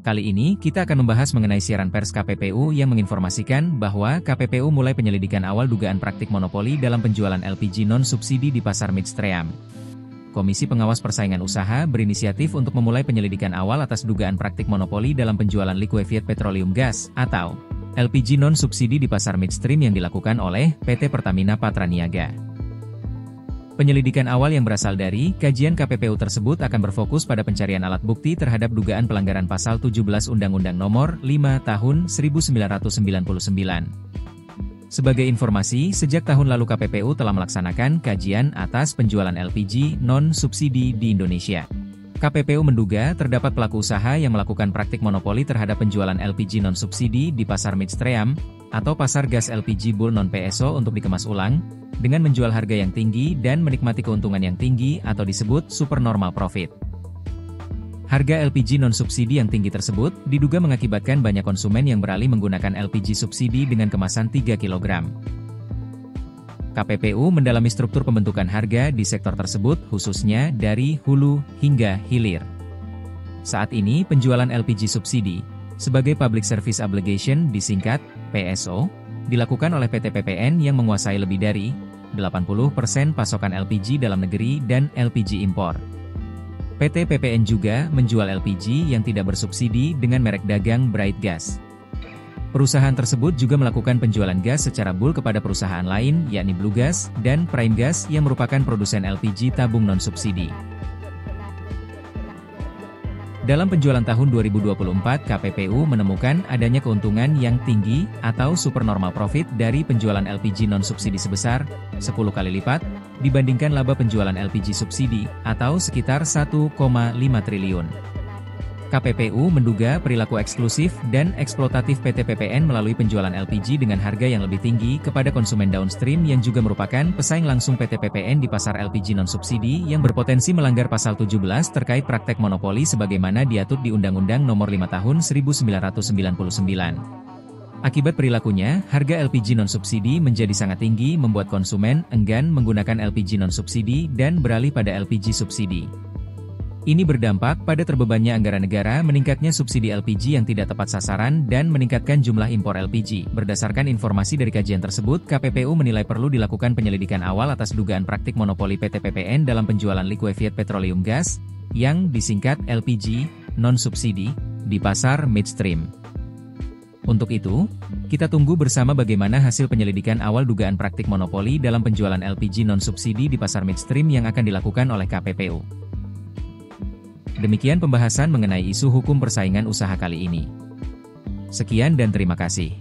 Kali ini, kita akan membahas mengenai siaran pers KPPU yang menginformasikan bahwa KPPU mulai penyelidikan awal dugaan praktik monopoli dalam penjualan LPG non-subsidi di pasar midstream. Komisi Pengawas Persaingan Usaha berinisiatif untuk memulai penyelidikan awal atas dugaan praktik monopoli dalam penjualan liquefied petroleum gas, atau LPG non-subsidi di pasar midstream yang dilakukan oleh PT Pertamina Patraniaga. Penyelidikan awal yang berasal dari kajian KPPU tersebut akan berfokus pada pencarian alat bukti terhadap dugaan pelanggaran pasal 17 Undang-Undang Nomor 5 Tahun 1999. Sebagai informasi, sejak tahun lalu KPPU telah melaksanakan kajian atas penjualan LPG non-subsidi di Indonesia. KPPU menduga terdapat pelaku usaha yang melakukan praktik monopoli terhadap penjualan LPG non-subsidi di pasar midstream, atau pasar gas LPG bulk non-PSO untuk dikemas ulang, dengan menjual harga yang tinggi dan menikmati keuntungan yang tinggi atau disebut supernormal profit. Harga LPG non-subsidi yang tinggi tersebut diduga mengakibatkan banyak konsumen yang beralih menggunakan LPG subsidi dengan kemasan 3 kg. KPPU mendalami struktur pembentukan harga di sektor tersebut khususnya dari hulu hingga hilir. Saat ini penjualan LPG subsidi, sebagai Public Service Obligation disingkat PSO, dilakukan oleh PT PPN yang menguasai lebih dari 80% pasokan LPG dalam negeri dan LPG impor. PT PPN juga menjual LPG yang tidak bersubsidi dengan merek dagang Bright Gas. Perusahaan tersebut juga melakukan penjualan gas secara bulk kepada perusahaan lain yakni Blue Gas dan Prime Gas yang merupakan produsen LPG tabung non-subsidi. Dalam penjualan tahun 2024, KPPU menemukan adanya keuntungan yang tinggi atau supernormal profit dari penjualan LPG non-subsidi sebesar 10 kali lipat dibandingkan laba penjualan LPG subsidi atau sekitar 1,5 triliun. KPPU menduga perilaku eksklusif dan eksploitatif PT PPN melalui penjualan LPG dengan harga yang lebih tinggi kepada konsumen downstream yang juga merupakan pesaing langsung PT PPN di pasar LPG non-subsidi yang berpotensi melanggar pasal 17 terkait praktek monopoli sebagaimana diatur di Undang-Undang Nomor 5 Tahun 1999. Akibat perilakunya, harga LPG non-subsidi menjadi sangat tinggi membuat konsumen enggan menggunakan LPG non-subsidi dan beralih pada LPG subsidi. Ini berdampak pada terbebannya anggaran negara, meningkatnya subsidi LPG yang tidak tepat sasaran, dan meningkatkan jumlah impor LPG. Berdasarkan informasi dari kajian tersebut, KPPU menilai perlu dilakukan penyelidikan awal atas dugaan praktik monopoli PT PPN dalam penjualan liquefied petroleum gas, yang disingkat LPG, non-subsidi, di pasar midstream. Untuk itu, kita tunggu bersama bagaimana hasil penyelidikan awal dugaan praktik monopoli dalam penjualan LPG non-subsidi di pasar midstream yang akan dilakukan oleh KPPU. Demikian pembahasan mengenai isu hukum persaingan usaha kali ini. Sekian dan terima kasih.